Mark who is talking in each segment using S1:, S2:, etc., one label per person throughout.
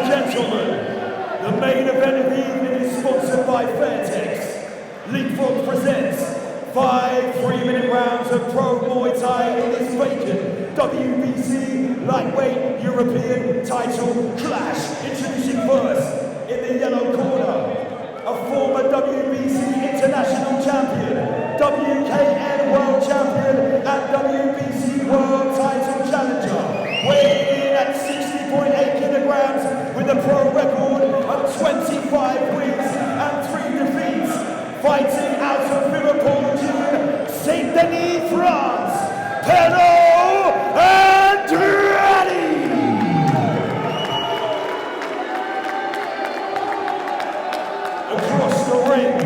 S1: and gentlemen, the main event of the evening is sponsored by Fairtex. Leapfrog presents 5 3-minute rounds of pro Muay Thai in this vacant WBC lightweight European title clash. Introducing first, in the yellow corner, a former WBC international champion, WKN world champion, and WBC world title challenger, weighing in at 60.8 kilograms with a pro record of 25 wins and 3 defeats, fighting out of Liverpool, Saint Denis, France, Perrault ANDRANY! Across the ring,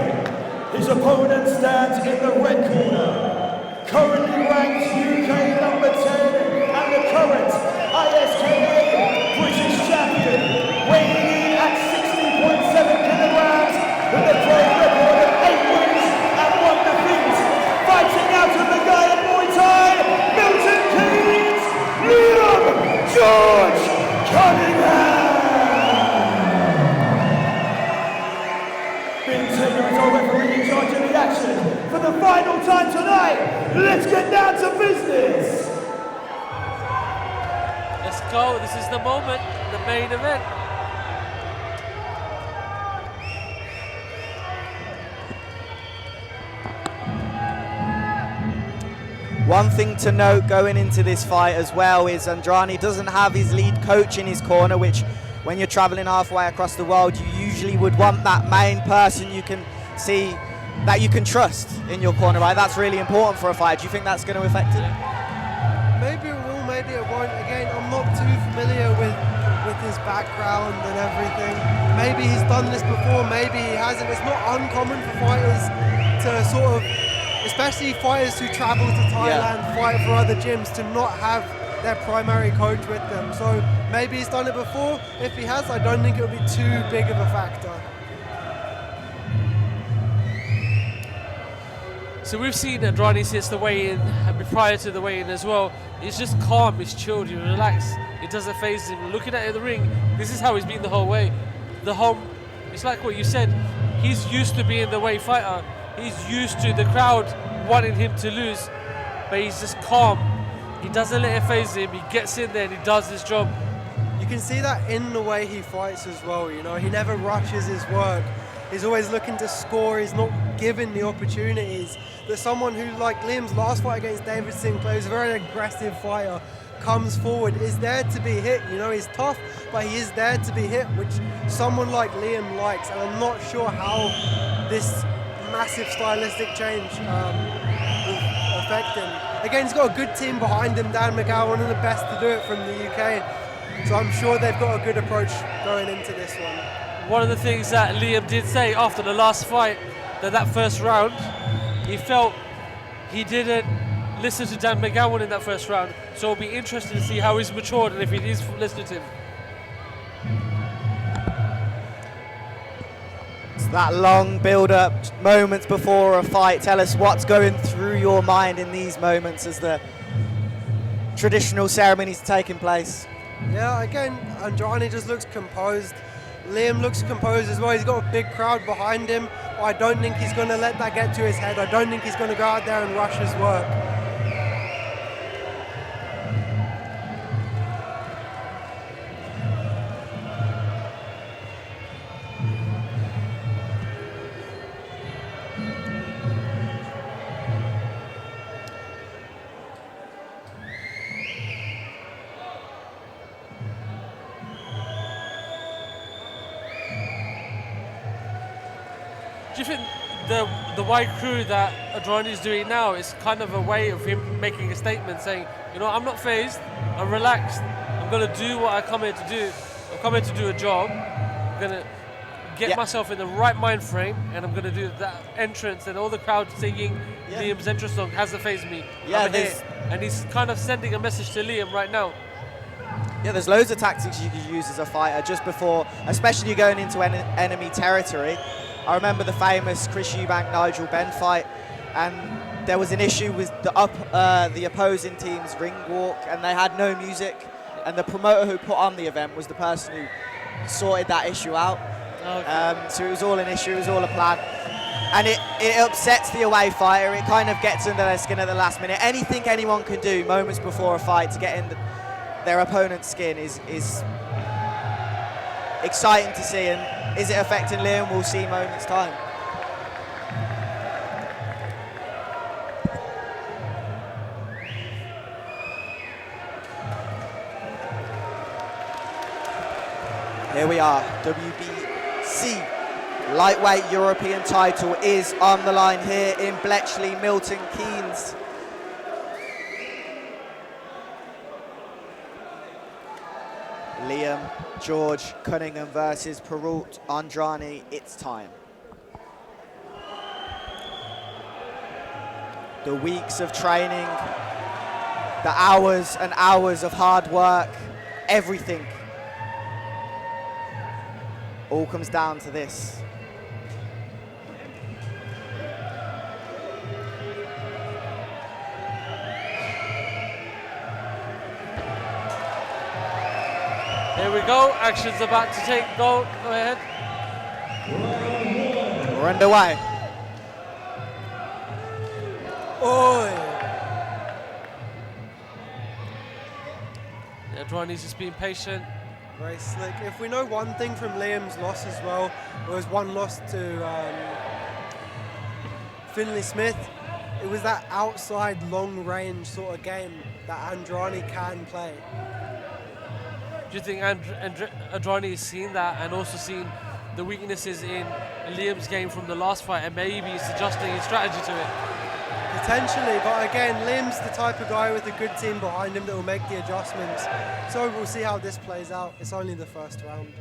S1: his opponent stands in the red corner, currently ranked UK number 10 and the current ISKA British champion, weighing in at 60.7 kilograms with a pro record of 8 wins and 1 defeat, fighting out of McGowan Muay Thai, Milton Keynes, Liam George Cunningham! Being taken as our referee in charge of the action for the final time tonight. Let's get down to business.
S2: Let's go. This is the moment, the main event.
S3: One thing to note going into this fight as well is Andrany doesn't have his lead coach in his corner, which when you're traveling halfway across the world, you usually would want that main person you can see that you can trust in your corner, right? That's really important for a fight. Do you think that's going to affect it?
S4: Maybe it will, maybe it won't. Again, I'm not too familiar with his background and everything. Maybe he's done this before, maybe he hasn't. It's not uncommon for fighters to sort of, especially fighters who travel to Thailand, fight for other gyms, to not have their primary coach with them. So maybe he's done it before. If he has, I don't think it would be too big of a factor.
S2: So we've seen Andrany since the weigh-in, and prior to the weigh-in as well. He's just calm, he's chilled, he's relaxed. It doesn't faze him. Looking at it in the ring, this is how he's been the whole way. It's like what you said. He's used to being the way fighter. He's used to the crowd wanting him to lose, but he's just calm. He doesn't let it faze him. He gets in there and he does his job.
S4: You can see that in the way he fights as well. You know, he never rushes his work. He's always looking to score. He's not given the opportunities that someone who, like Liam's last fight against David Sinclair, who's a very aggressive fighter, comes forward, is there to be hit. You know, he's tough, but he is there to be hit, which someone like Liam likes. And I'm not sure how this massive stylistic change will affect him. Again, he's got a good team behind him. Dan McGowan, one of the best to do it from the UK. So I'm sure they've got a good approach going into this one.
S2: One of the things that Liam did say after the last fight, that first round, he felt he didn't listen to Dan McGowan in that first round. So it'll be interesting to see how he's matured and if he is listening to him.
S3: It's that long build-up, moments before a fight. Tell us what's going through your mind in these moments as the traditional ceremonies are taking place.
S4: Yeah, again, Andrany just looks composed. Liam looks composed as well. He's got a big crowd behind him. I don't think he's going to let that get to his head. I don't think he's going to go out there and rush his work.
S2: Do you think the wide crew that Andrany is doing now is kind of a way of him making a statement saying, you know, I'm not phased, I'm relaxed, I'm going to do what I come here to do. I'm coming to do a job, I'm going to get myself in the right mind frame, and I'm going to do that entrance and all the crowd singing Liam's entrance song hasn't phased me. I'm here. And he's kind of sending a message to Liam right now.
S3: Yeah, there's loads of tactics you could use as a fighter just before, especially going into enemy territory. I remember the famous Chris Eubank-Nigel Benn fight, and there was an issue with the opposing team's ring walk, and they had no music, and the promoter who put on the event was the person who sorted that issue out.
S2: Okay.
S3: So it was all an issue, it was all a plan. And it upsets the away fighter. It kind of gets under their skin at the last minute. Anything anyone can do moments before a fight to get in their opponent's skin is exciting to see. And is it affecting Liam? We'll see moments time. Here we are, WBC lightweight European title is on the line here in Bletchley, Milton Keynes. Liam George Cunningham versus Perrault ANDRANY, it's time. The weeks of training, the hours and hours of hard work, everything all comes down to this.
S2: Here we go. Action's about to take go. Go ahead.
S3: We're underway.
S4: Oi!
S2: Yeah, Andrany's just being patient.
S4: Very slick. If we know one thing from Liam's loss as well, it was one loss to Finley Smith. It was that outside long range sort of game that Andrany can play.
S2: Do you think Andrany has seen that and also seen the weaknesses in Liam's game from the last fight and maybe he's adjusting his strategy to it?
S4: Potentially, but again, Liam's the type of guy with a good team behind him that will make the adjustments. So we'll see how this plays out. It's only the first round.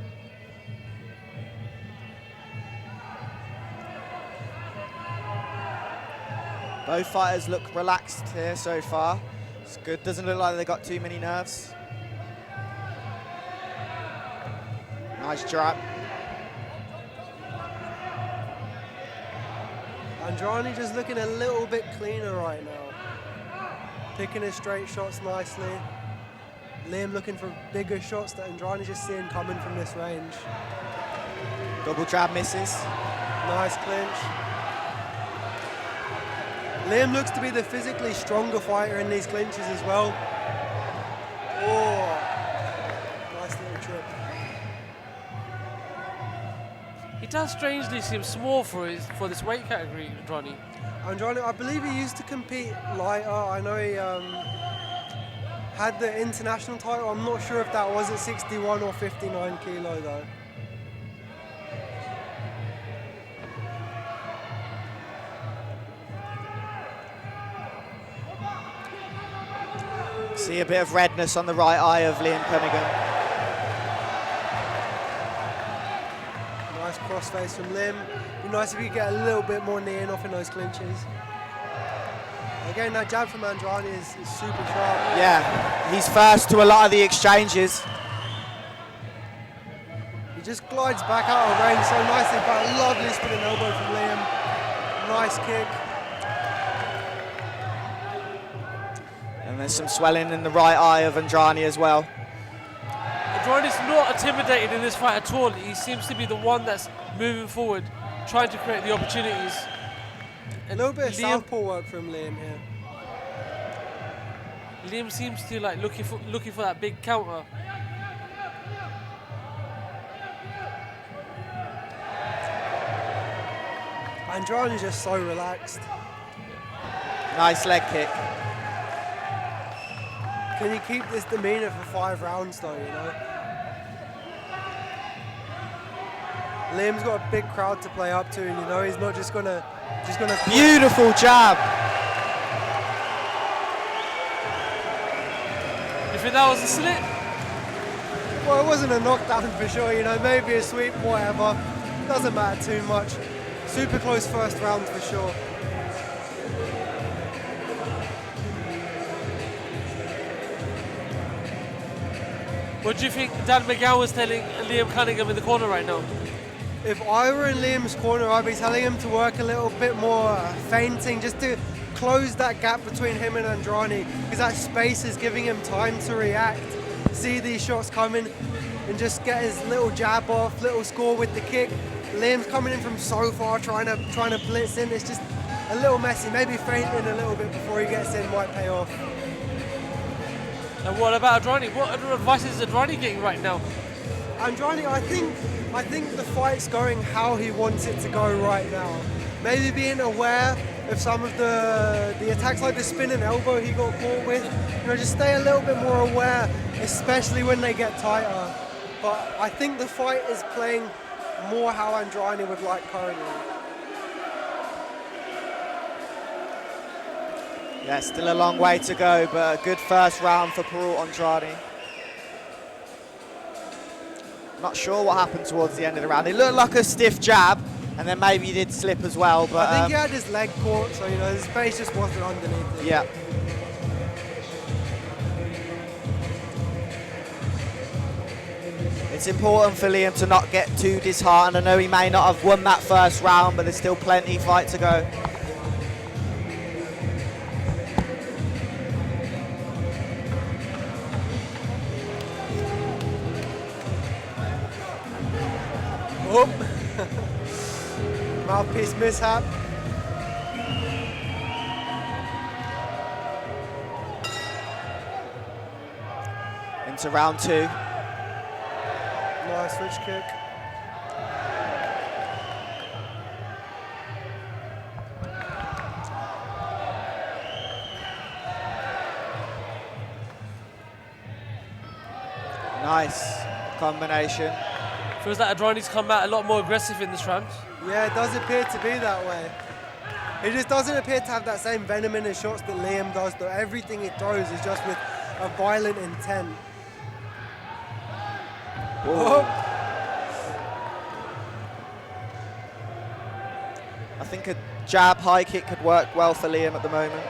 S3: Both fighters look relaxed here so far. It's good, doesn't look like they've got too many nerves. Nice jab.
S4: Andrany just looking a little bit cleaner right now. Picking his straight shots nicely. Liam looking for bigger shots that Andrany just seeing coming from this range.
S3: Double jab misses.
S4: Nice clinch. Liam looks to be the physically stronger fighter in these clinches as well. Oh, nice little trip.
S2: He does strangely seem small for this weight category, Andrany.
S4: Andrany, I believe he used to compete lighter. I know he had the international title. I'm not sure if that was at 61 or 59 kilo though.
S3: See a bit of redness on the right eye of Liam Cunningham.
S4: Nice crossface from Liam. Be nice if you get a little bit more knee in off in those clinches. Again, that jab from Andrany is super sharp.
S3: Yeah, he's first to a lot of the exchanges.
S4: He just glides back out of range so nicely, but a lovely spinning elbow from Liam. Nice kick.
S3: And there's some swelling in the right eye of Andrany as well.
S2: Andrany's not intimidated in this fight at all. He seems to be the one that's moving forward, trying to create the opportunities.
S4: A little bit of southpaw work from Liam here.
S2: Liam seems to like looking for that big counter.
S4: Andrany's just so relaxed.
S3: Nice leg kick.
S4: Can you keep this demeanor for 5 rounds though, you know? Liam's got a big crowd to play up to, and you know he's not just gonna
S3: Beautiful jab.
S2: You think that was a slit?
S4: Well, it wasn't a knockdown for sure, you know, maybe a sweep, whatever. Doesn't matter too much. Super close first round for sure.
S2: What do you think Dan McGowan was telling Liam Cunningham in the corner right now?
S4: If I were in Liam's corner, I'd be telling him to work a little bit more feinting, just to close that gap between him and Andrany, because that space is giving him time to react, see these shots coming. and just get his little jab off, little score with the kick. Liam's coming in from so far, trying to blitz in. It's just a little messy. Maybe feinting a little bit before he gets in might pay off.
S2: And what about Andrany? What advice is Andrany getting right now?
S4: Andrany, I think the fight's going how he wants it to go right now. Maybe being aware of some of the attacks, like the spinning elbow he got caught with. You know, just stay a little bit more aware, especially when they get tighter. But I think the fight is playing more how Andrany would like currently.
S3: Yeah, still a long way to go, but a good first round for Perrault Andrany. Not sure what happened towards the end of the round. It looked like a stiff jab, and then maybe he did slip as well. But
S4: I think he had his leg caught, so you know his face just wasn't underneath it.
S3: Yeah. It's important for Liam to not get too disheartened. I know he may not have won that first round, but there's still plenty fight to go.
S4: Oh. Mouthpiece mishap.
S3: Into round two.
S4: Nice switch kick.
S3: Nice combination.
S2: Feels like Andrany's come out a lot more aggressive in this round.
S4: Yeah, it does appear to be that way. It just doesn't appear to have that same venom in his shots that Liam does, though. Everything he throws is just with a violent intent.
S3: Oh. I think a jab high kick could work well for Liam at the moment.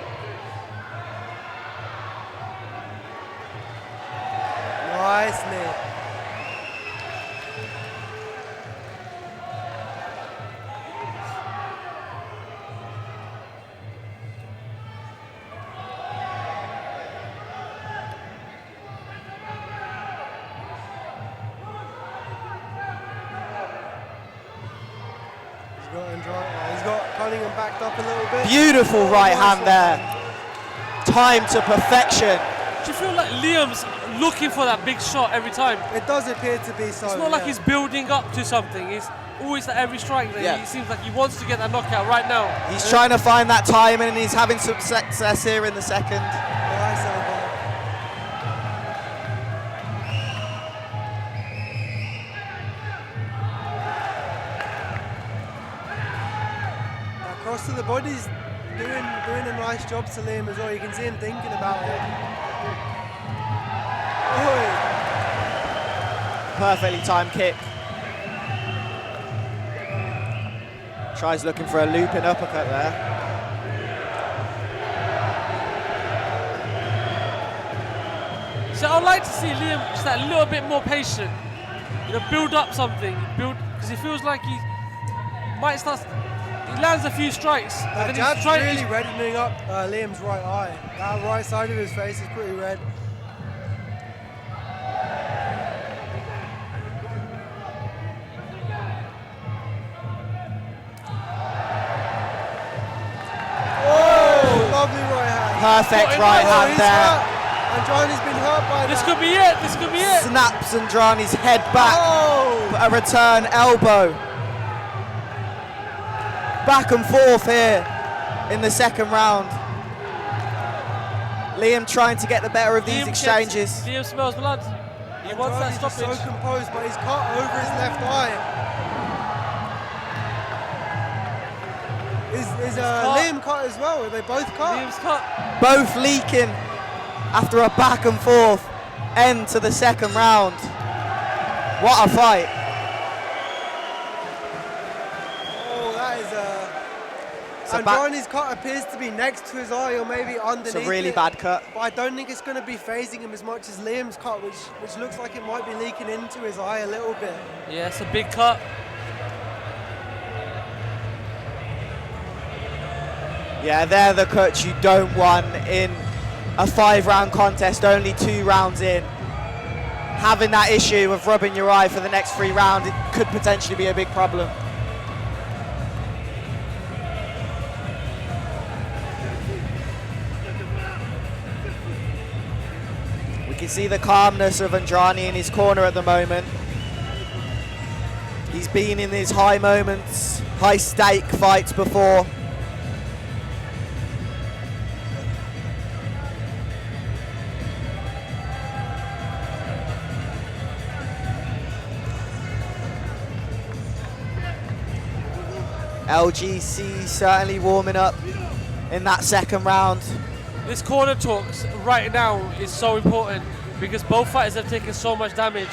S4: Nice knee. He's got Cunningham backed up a little bit.
S3: Beautiful right hand there. Time to perfection.
S2: Do you feel like Liam's looking for that big shot every time?
S4: It does appear to be so.
S2: It's not like he's building up to something. He's always at every strike.
S3: Yeah.
S2: He seems like he wants to get that knockout right now.
S3: He's trying to find that timing, and he's having some success here in the second.
S4: Nice elbow. That cross to the body's doing a nice job to Liam as well. You can see him thinking about it. Oy.
S3: Perfectly timed kick. Tries looking for a looping uppercut there.
S2: So I'd like to see Liam just that little bit more patient. You know, build up something. Because he feels like he might start. He lands a few strikes.
S4: That jab's really reddening up Liam's right eye. That right side of his face is pretty red. Oh, lovely right hand.
S3: Perfect right hand there.
S4: Andrany's been hurt by that.
S2: This could be it. This could be it.
S3: Snaps Andrany's head back.
S4: Oh.
S3: A return elbow. Back and forth here in the second round. Liam trying to get the better of these exchanges.
S2: Liam smells blood. He wants that
S4: Andrany's
S2: stoppage.
S4: so composed, but he's cut over his left eye. Is Liam cut as well? Are they both cut?
S2: Liam's cut.
S3: Both leaking after a back and forth end to the second round. What a fight.
S4: Oh, that is Andrany's cut appears to be next to his eye or maybe underneath.
S3: It's a really bad cut.
S4: But I don't think it's going to be phasing him as much as Liam's cut, which looks like it might be leaking into his eye a little bit.
S2: Yeah, it's a big cut.
S3: Yeah, they're the cuts you don't want in a 5-round contest, only 2 rounds in. having that issue of rubbing your eye for the next 3 rounds, it could potentially be a big problem. We can see the calmness of Andrany in his corner at the moment. He's been in his high moments, high stake fights before. LGC certainly warming up in that second round.
S2: This corner talks right now is so important because both fighters have taken so much damage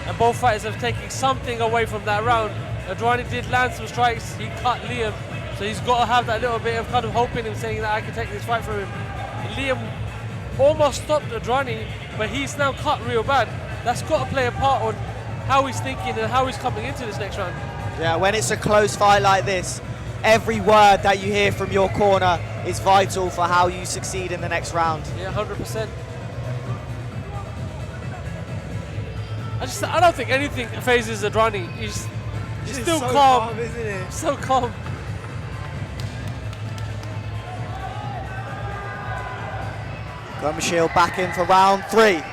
S2: and both fighters have taken something away from that round. Andrany did land some strikes, he cut Liam, so he's got to have that little bit of kind of hope in him, saying that I can take this fight from him. Liam almost stopped Andrany, but he's now cut real bad. That's got to play a part on how he's thinking and how he's coming into this next round.
S3: Yeah, when it's a close fight like this, every word that you hear from your corner is vital for how you succeed in the next round.
S2: Yeah, 100%. I don't think anything phases Andrany. He's still
S4: so
S2: calm,
S4: isn't it?
S2: so calm.
S3: Gum Shield back in for round 3.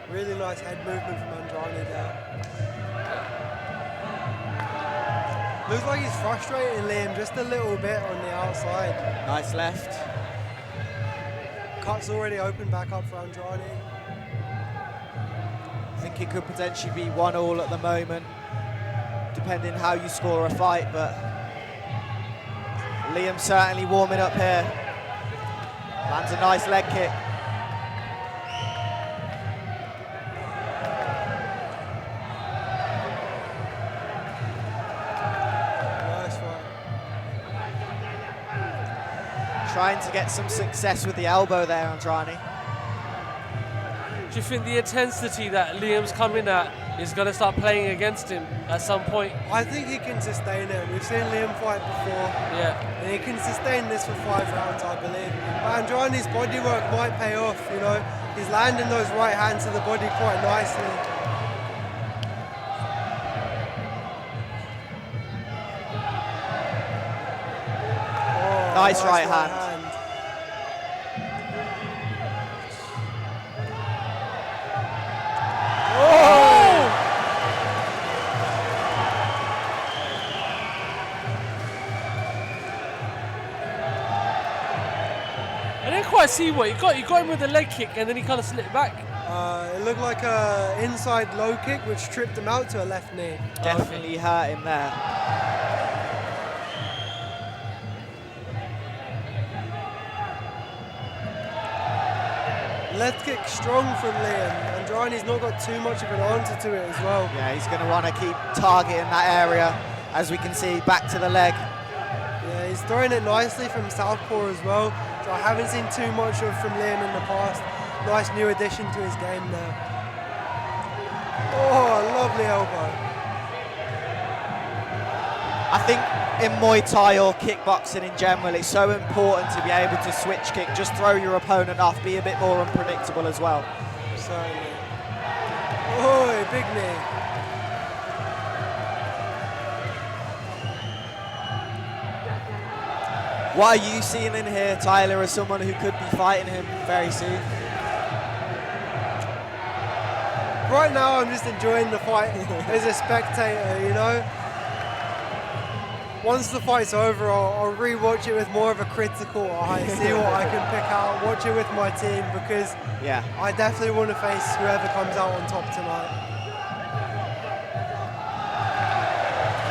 S4: Really nice head movement from Andrany there. Looks like he's frustrating Liam just a little bit on the outside.
S3: Nice left.
S4: Cut's already opened back up for Andrany.
S3: I think it could potentially be 1-1 at the moment, depending how you score a fight, but Liam certainly warming up here. Lands a nice leg kick. Trying to get some success with the elbow there, Andrany.
S2: Do you think the intensity that Liam's coming at is going to start playing against him at some point?
S4: I think he can sustain it. We've seen Liam fight before.
S2: Yeah.
S4: And he can sustain this for 5 rounds, I believe. But Andrany's body work might pay off, you know. He's landing those right hands to the body quite nicely.
S3: Nice right hand.
S2: I didn't quite see what he got. He got him with a leg kick and then he kind of slipped back.
S4: It looked like an inside low kick which tripped him out to a left knee.
S3: Definitely hurt him there.
S4: Left kick strong from Liam. Andrany's not got too much of an answer to it as well.
S3: Yeah, he's going to want to keep targeting that area, as we can see, back to the leg.
S4: Yeah, he's throwing it nicely from southpaw as well, so I haven't seen too much of from Liam in the past. Nice new addition to his game there. Oh, lovely elbow.
S3: I think in Muay Thai or kickboxing in general, it's so important to be able to switch kick, just throw your opponent off, be a bit more unpredictable as well.
S4: Certainly. Oh, big knee.
S3: What are you seeing in here, Tyler, as someone who could be fighting him very soon?
S4: Right now, I'm just enjoying the fight as a spectator, you know. Once the fight's over, I'll re-watch it with more of a critical eye, see what I can pick out, watch it with my team, because
S3: yeah,
S4: I definitely want to face whoever comes out on top tonight.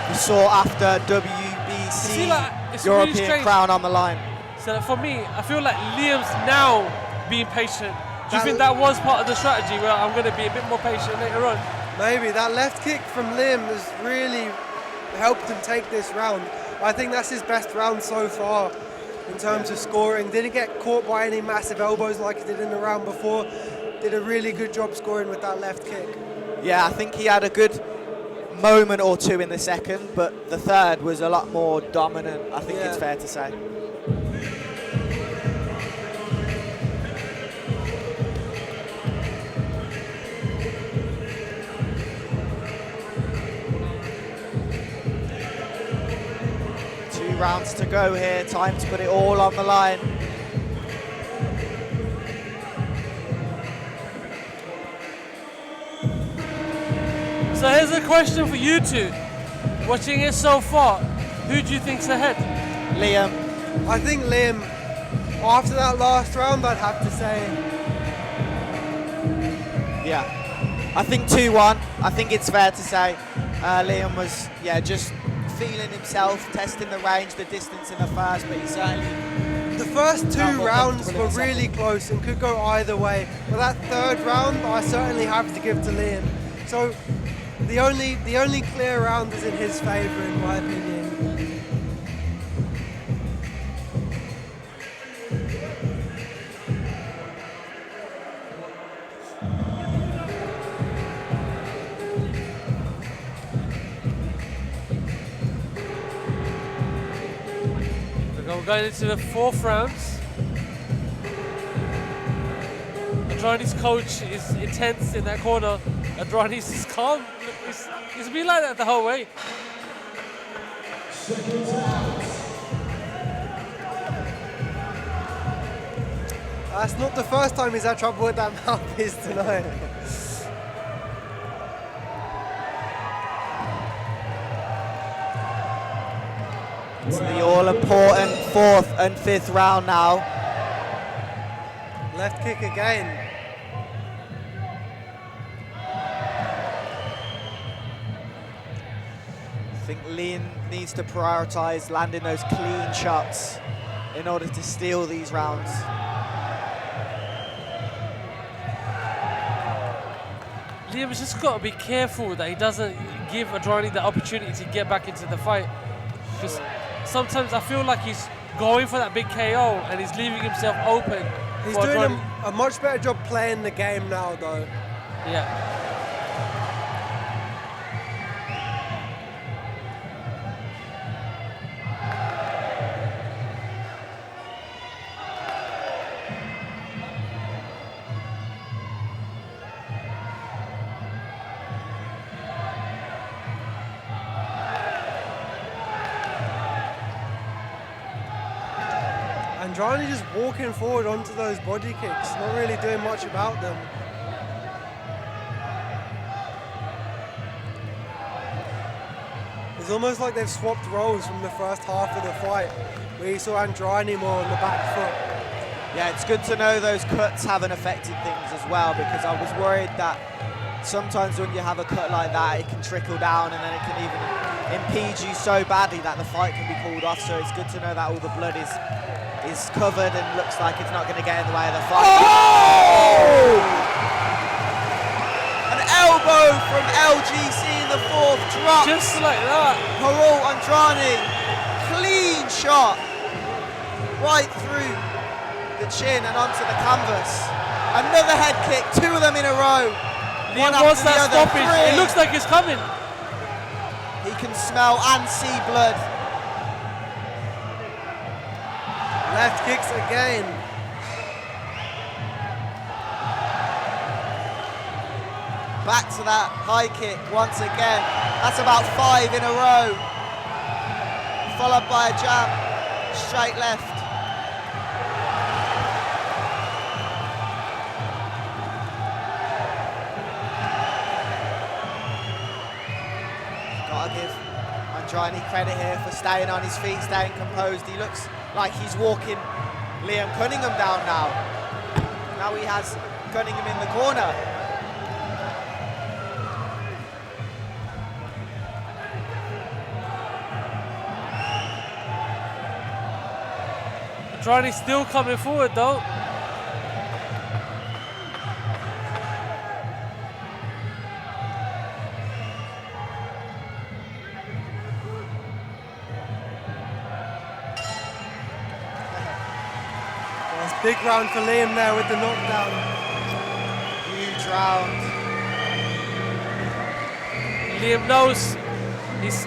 S3: The sought after WBC European
S2: really
S3: crown on the line.
S2: So for me, I feel like Liam's now being patient. Do you think that was part of the strategy where I'm going to be a bit more patient later on?
S4: Maybe. That left kick from Liam has really helped him take this round. I think that's his best round so far in terms of scoring. Didn't get caught by any massive elbows like he did in the round before. Did a really good job scoring with that left kick.
S3: Yeah, I think he had a good moment or two in the second, but the third was a lot more dominant, I think it's fair to say. Rounds to go here, time to put it all on the line.
S2: So here's a question for you two. Watching it so far, who do you think's ahead?
S3: Liam.
S4: I think Liam, after that last round, I'd have to say.
S3: Yeah, I think 2-1. I think it's fair to say Liam was, just feeling himself, testing the range, the distance in the first, but he certainly...
S4: The first two rounds were really close and could go either way, but that third round I certainly have to give to Liam. So the only clear round is in his favour, in my opinion.
S2: We're going into the fourth rounds. Andrany's coach is intense in that corner. Andrany's is calm. He's been like that the whole way.
S4: That's not the first time he's had trouble with that mouthpiece tonight.
S3: It's the all-important fourth and fifth round now.
S4: Left kick again.
S3: I think Liam needs to prioritise landing those clean shots in order to steal these rounds.
S2: Liam's just got to be careful that he doesn't give Andrany the opportunity to get back into the fight. Because sometimes I feel like he's going for that big KO and he's leaving himself open.
S4: He's doing a much better job playing the game now, though.
S2: Yeah.
S4: Andrany just walking forward onto those body kicks, not really doing much about them. It's almost like they've swapped roles from the first half of the fight, where you saw Andrany more on the back foot.
S3: Yeah, it's good to know those cuts haven't affected things as well, because I was worried that sometimes when you have a cut like that, it can trickle down and then it can even impede you so badly that the fight can be called off. So it's good to know that all the blood is covered and looks like it's not going to get in the way of the fight. Oh! An elbow from LGC in the fourth drop.
S2: Just like that.
S3: Perrault ANDRANY, clean shot right through the chin and onto the canvas. Another head kick, two of them in a row.
S2: Liam wants that stoppage. It looks like it's coming.
S3: He can smell and see blood.
S4: Left kicks again.
S3: Back to that high kick once again. That's about 5 in a row. Followed by a jab, straight left. Gotta give Andrany credit here for staying on his feet, staying composed. He looks like he's walking Liam Cunningham down now. Now he has Cunningham in the corner.
S2: Andrany's still coming forward though.
S4: Big round for Liam there with the knockdown.
S3: Huge round.
S2: Liam knows it's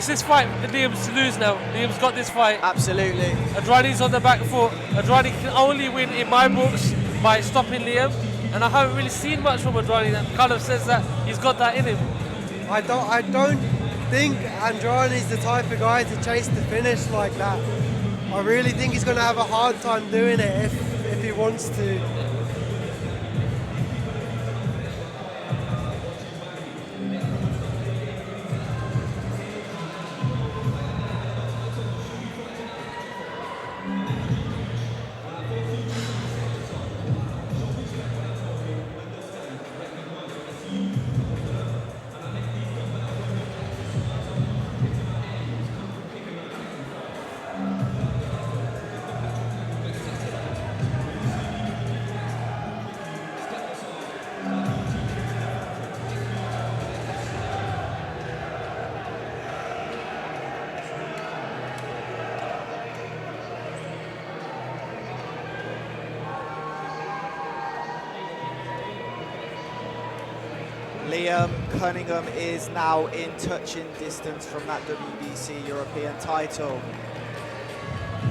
S2: his fight. Liam's to lose now. Liam's got this fight.
S3: Absolutely.
S2: Andrany's on the back foot. Andrany can only win in my books by stopping Liam, and I haven't really seen much from Andrany that kind of says that he's got that in him.
S4: I don't think Andrany's the type of guy to chase the finish like that. I really think he's going to have a hard time doing it if he wants to.
S3: Liam Cunningham is now in touching distance from that WBC European title.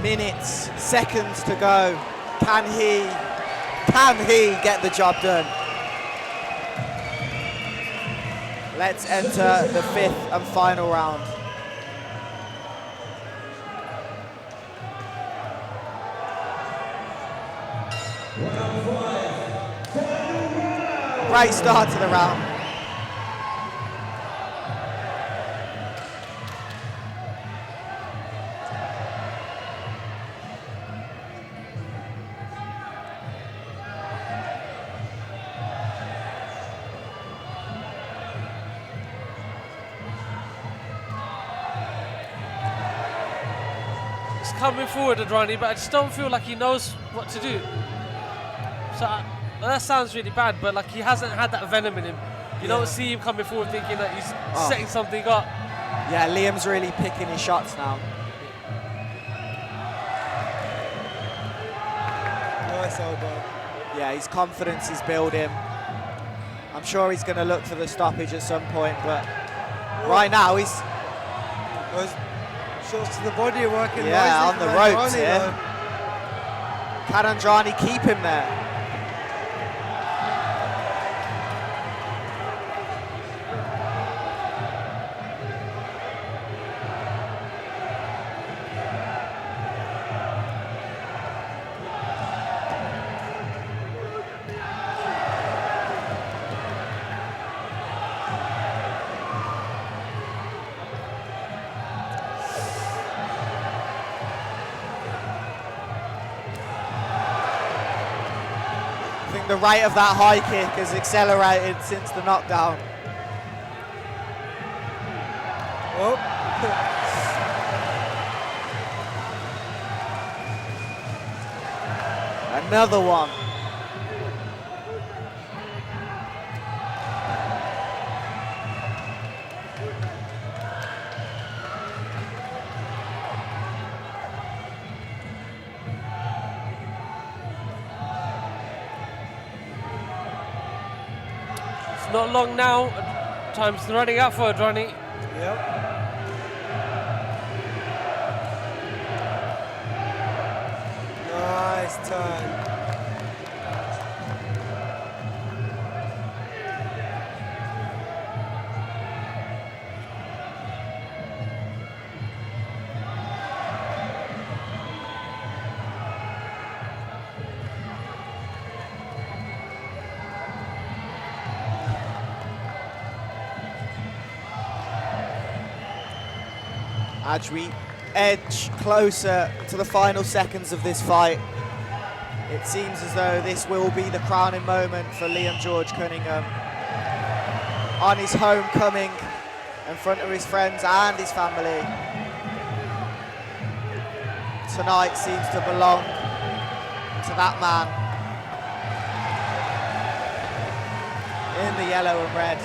S3: Minutes, seconds to go. Can he get the job done? Let's enter the 5th and final round. Great start to the round.
S2: Coming forward, Andrany, but I just don't feel like he knows what to do. So that sounds really bad, but like he hasn't had that venom in him. You don't see him coming forward thinking that he's setting something up.
S3: Yeah, Liam's really picking his shots now.
S4: Nice elbow.
S3: Yeah, his confidence is building. I'm sure he's going to look for the stoppage at some point, but right now he's...
S4: Shots to the body are working
S3: nicely on the ropes
S4: here.
S3: Can Andrany keep him there? The rate of that high kick has accelerated since the knockdown.
S4: Oh.
S3: Another one.
S2: Not long now. Time's running out for Andrany.
S4: Yep. Nice turn.
S3: As we edge closer to the final seconds of this fight, it seems as though this will be the crowning moment for Liam George Cunningham. On his homecoming, in front of his friends and his family. Tonight seems to belong to that man in the yellow and red.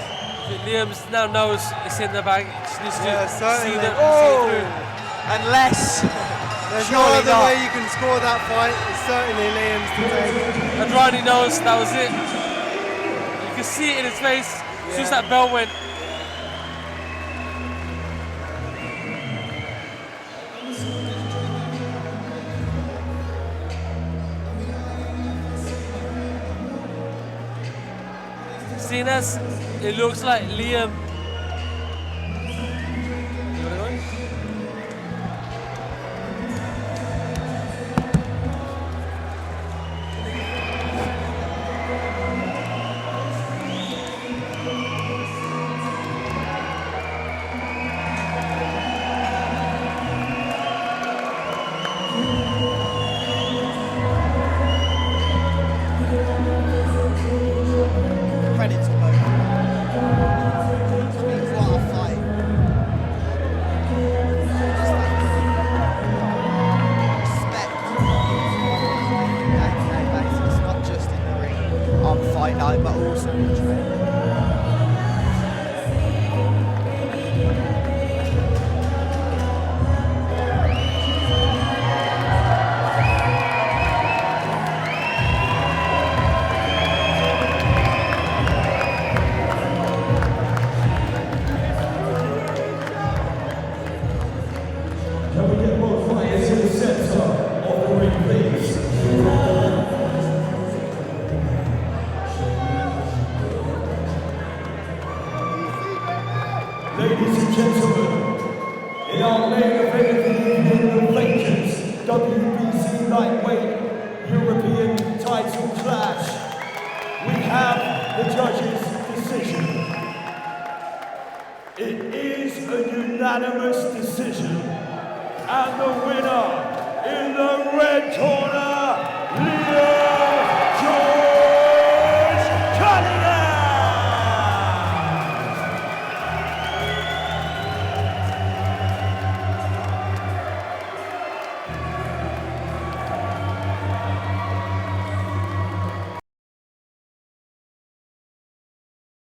S2: Liam now knows it's in the bag. He just needs to see it through.
S3: Unless
S4: there's no other way you can score that fight. It's certainly Liam's to take.
S2: Andrany knows that was it. You can see it in his face. As soon as that bell went. Seeing as it looks like Liam.
S3: Credit to both. What a fight. Just that respect. Day-to-day basis, not just in the ring on fight night, but also in training.
S1: Can we get both fighters to the center of the ring, please? Ladies and gentlemen, in our main event of the evening, the vacant WBC lightweight European title clash, we have the judges' decision. It is a unanimous decision, and the winner in the red corner